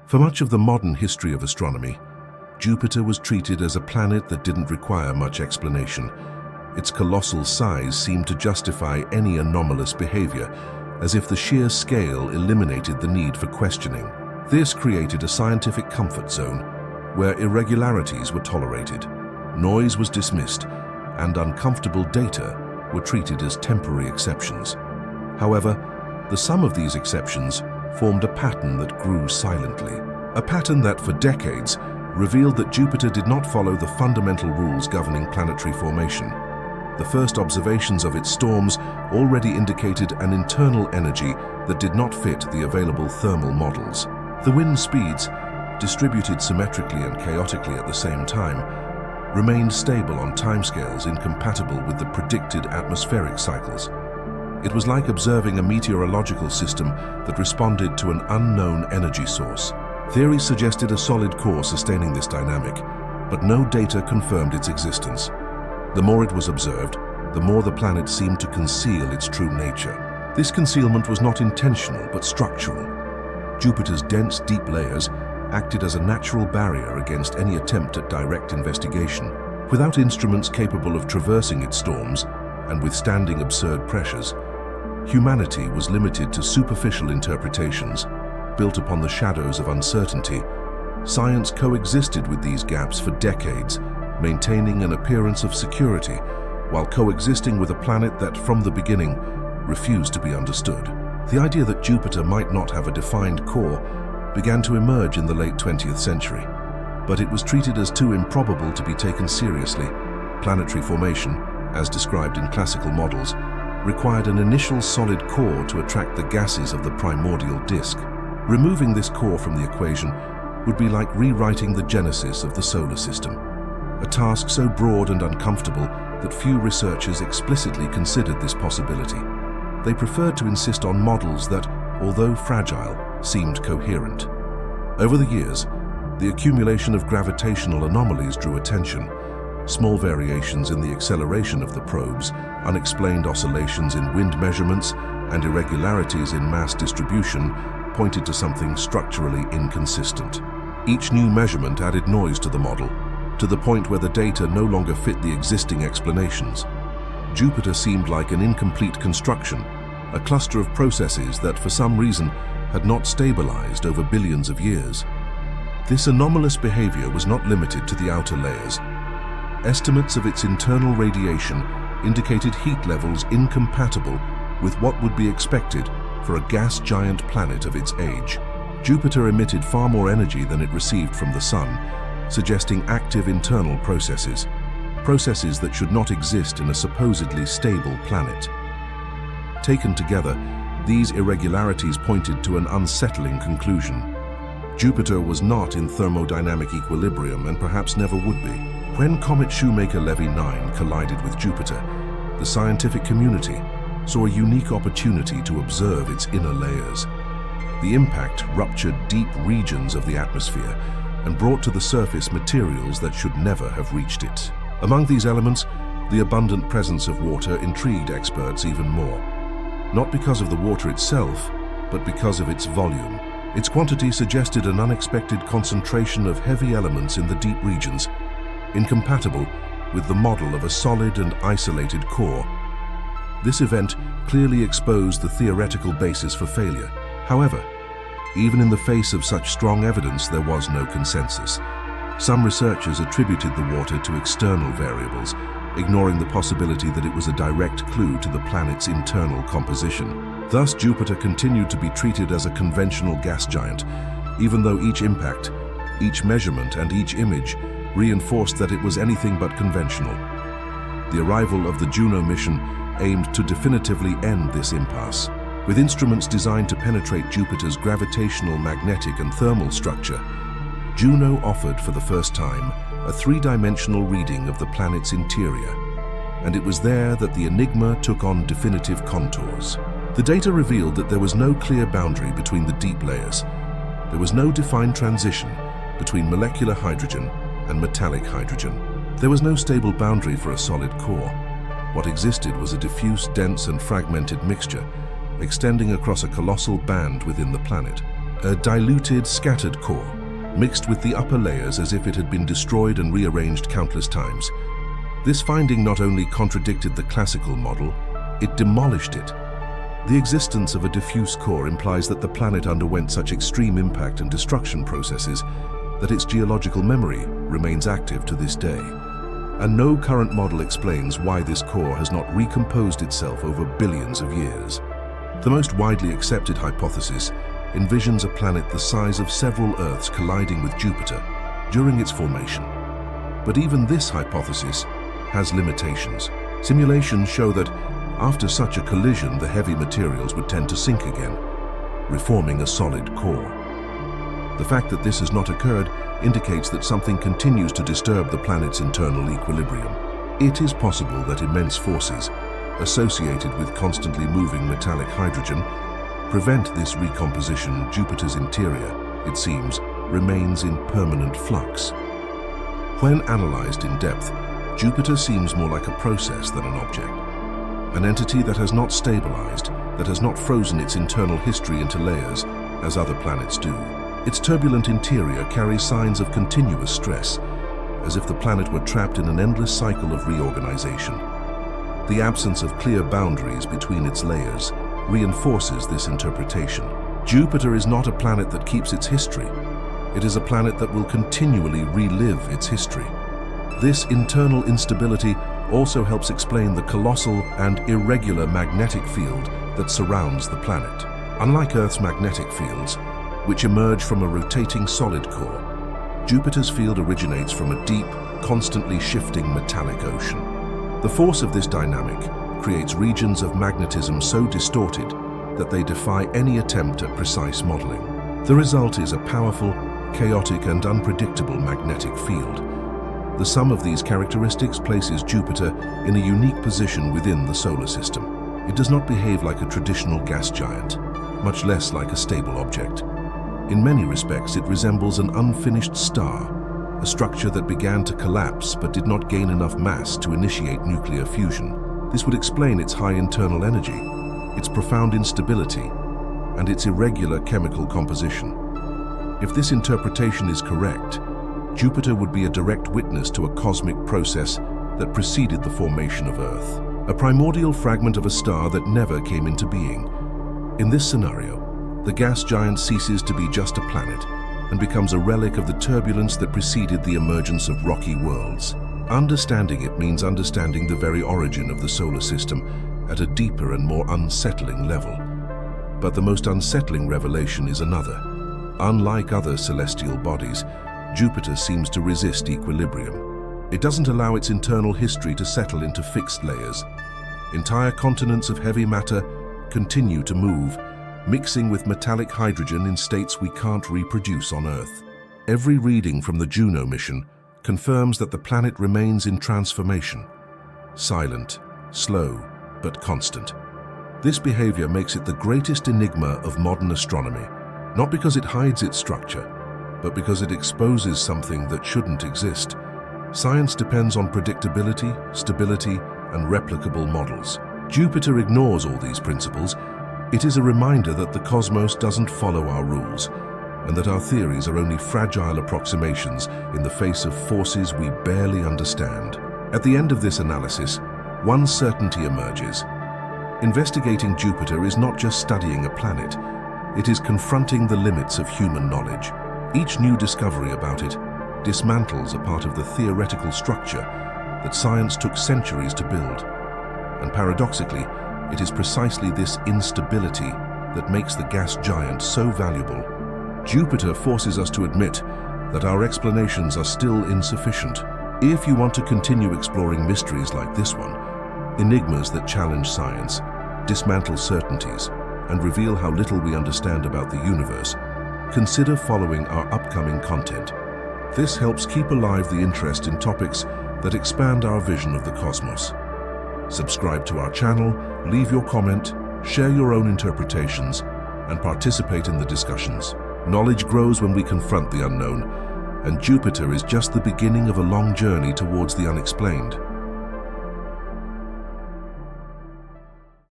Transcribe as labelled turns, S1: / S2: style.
S1: For much of the modern history of astronomy, Jupiter was treated as a planet that didn't require much explanation. Its colossal size seemed to justify any anomalous behavior, as if the sheer scale eliminated the need for questioning. This created a scientific comfort zone where irregularities were tolerated, noise was dismissed, and uncomfortable data were treated as temporary exceptions. However, the sum of these exceptions formed a pattern that grew silently. A pattern that, for decades, revealed that Jupiter did not follow the fundamental rules governing planetary formation. The first observations of its storms already indicated an internal energy that did not fit the available thermal models. The wind speeds, distributed symmetrically and chaotically at the same time, remained stable on timescales incompatible with the predicted atmospheric cycles. It was like observing a meteorological system that responded to an unknown energy source. Theories suggested a solid core sustaining this dynamic, but no data confirmed its existence. The more it was observed, the more the planet seemed to conceal its true nature. This concealment was not intentional but structural. Jupiter's dense, deep layers acted as a natural barrier against any attempt at direct investigation. Without instruments capable of traversing its storms and withstanding absurd pressures, humanity was limited to superficial interpretations built upon the shadows of uncertainty. Science coexisted with these gaps for decades, maintaining an appearance of security while coexisting with a planet that, from the beginning, refused to be understood. The idea that Jupiter might not have a defined core began to emerge in the late 20th century, but it was treated as too improbable to be taken seriously. Planetary formation, as described in classical models, required an initial solid core to attract the gases of the primordial disk. Removing this core from the equation would be like rewriting the genesis of the solar system, a task so broad and uncomfortable that few researchers explicitly considered this possibility. They preferred to insist on models that, although fragile, seemed coherent. Over the years, the accumulation of gravitational anomalies drew attention. Small variations in the acceleration of the probes, unexplained oscillations in wind measurements, and irregularities in mass distribution pointed to something structurally inconsistent. Each new measurement added noise to the model, to the point where the data no longer fit the existing explanations. Jupiter seemed like an incomplete construction, a cluster of processes that for some reason had not stabilized over billions of years. This anomalous behavior was not limited to the outer layers. Estimates of its internal radiation indicated heat levels incompatible with what would be expected for a gas giant planet of its age. Jupiter emitted far more energy than it received from the Sun, suggesting active internal processes that should not exist in a supposedly stable planet. Taken together, these irregularities pointed to an unsettling conclusion. Jupiter was not in thermodynamic equilibrium and perhaps never would be. When comet Shoemaker-Levy 9 collided with Jupiter, the scientific community saw a unique opportunity to observe its inner layers. The impact ruptured deep regions of the atmosphere and brought to the surface materials that should never have reached it. Among these elements, the abundant presence of water intrigued experts even more. Not because of the water itself, but because of its volume. Its quantity suggested an unexpected concentration of heavy elements in the deep regions, incompatible with the model of a solid and isolated core. This event clearly exposed the theoretical basis for failure. However, even in the face of such strong evidence, there was no consensus. Some researchers attributed the water to external variables, ignoring the possibility that it was a direct clue to the planet's internal composition. Thus, Jupiter continued to be treated as a conventional gas giant, even though each impact, each measurement, and each image reinforced that it was anything but conventional. The arrival of the Juno mission aimed to definitively end this impasse. With instruments designed to penetrate Jupiter's gravitational, magnetic, and thermal structure, Juno offered for the first time a three-dimensional reading of the planet's interior, and it was there that the enigma took on definitive contours. The data revealed that there was no clear boundary between the deep layers. There was no defined transition between molecular hydrogen and metallic hydrogen. There was no stable boundary for a solid core. What existed was a diffuse, dense, and fragmented mixture, extending across a colossal band within the planet. a diluted, scattered core, mixed with the upper layers as if it had been destroyed and rearranged countless times. This finding not only contradicted the classical model, it demolished it. The existence of a diffuse core implies that the planet underwent such extreme impact and destruction processes that its geological memory remains active to this day. And no current model explains why this core has not recomposed itself over billions of years. The most widely accepted hypothesis envisions a planet the size of several Earths colliding with Jupiter during its formation. But even this hypothesis has limitations. Simulations show that after such a collision, the heavy materials would tend to sink again, reforming a solid core. The fact that this has not occurred indicates that something continues to disturb the planet's internal equilibrium. It is possible that immense forces associated with constantly moving metallic hydrogen prevent this recomposition. Jupiter's interior, it seems, remains in permanent flux. When analyzed in depth, Jupiter seems more like a process than an object, an entity that has not stabilized, that has not frozen its internal history into layers as other planets do. Its turbulent interior carries signs of continuous stress, as if the planet were trapped in an endless cycle of reorganization. The absence of clear boundaries between its layers reinforces this interpretation. Jupiter is not a planet that keeps its history. It is a planet that will continually relive its history. This internal instability also helps explain the colossal and irregular magnetic field that surrounds the planet. Unlike Earth's magnetic fields, which emerge from a rotating solid core, Jupiter's field originates from a deep, constantly shifting metallic ocean. The force of this dynamic creates regions of magnetism so distorted that they defy any attempt at precise modeling. The result is a powerful, chaotic, and unpredictable magnetic field. The sum of these characteristics places Jupiter in a unique position within the solar system. It does not behave like a traditional gas giant, much less like a stable object. In many respects, it resembles an unfinished star, a structure that began to collapse but did not gain enough mass to initiate nuclear fusion. This would explain its high internal energy, its profound instability, and its irregular chemical composition. If this interpretation is correct, Jupiter would be a direct witness to a cosmic process that preceded the formation of Earth, a primordial fragment of a star that never came into being. In this scenario, the gas giant ceases to be just a planet and becomes a relic of the turbulence that preceded the emergence of rocky worlds. Understanding it means understanding the very origin of the solar system at a deeper and more unsettling level. But the most unsettling revelation is another. Unlike other celestial bodies, Jupiter seems to resist equilibrium. It doesn't allow its internal history to settle into fixed layers. Entire continents of heavy matter continue to move, mixing with metallic hydrogen in states we can't reproduce on Earth. Every reading from the Juno mission confirms that the planet remains in transformation. Silent, slow, but constant. This behavior makes it the greatest enigma of modern astronomy, not because it hides its structure, but because it exposes something that shouldn't exist. Science depends on predictability, stability, and replicable models. Jupiter ignores all these principles. It is a reminder that the cosmos doesn't follow our rules, and that our theories are only fragile approximations in the face of forces we barely understand. At the end of this analysis, one certainty emerges. Investigating Jupiter is not just studying a planet, it is confronting the limits of human knowledge. Each new discovery about it dismantles a part of the theoretical structure that science took centuries to build. And paradoxically, it is precisely this instability that makes the gas giant so valuable. Jupiter forces us to admit that our explanations are still insufficient. If you want to continue exploring mysteries like this one, enigmas that challenge science, dismantle certainties, and reveal how little we understand about the universe, consider following our upcoming content. This helps keep alive the interest in topics that expand our vision of the cosmos. Subscribe to our channel, leave your comment, share your own interpretations, and participate in the discussions. Knowledge grows when we confront the unknown, and Jupiter is just the beginning of a long journey towards the unexplained.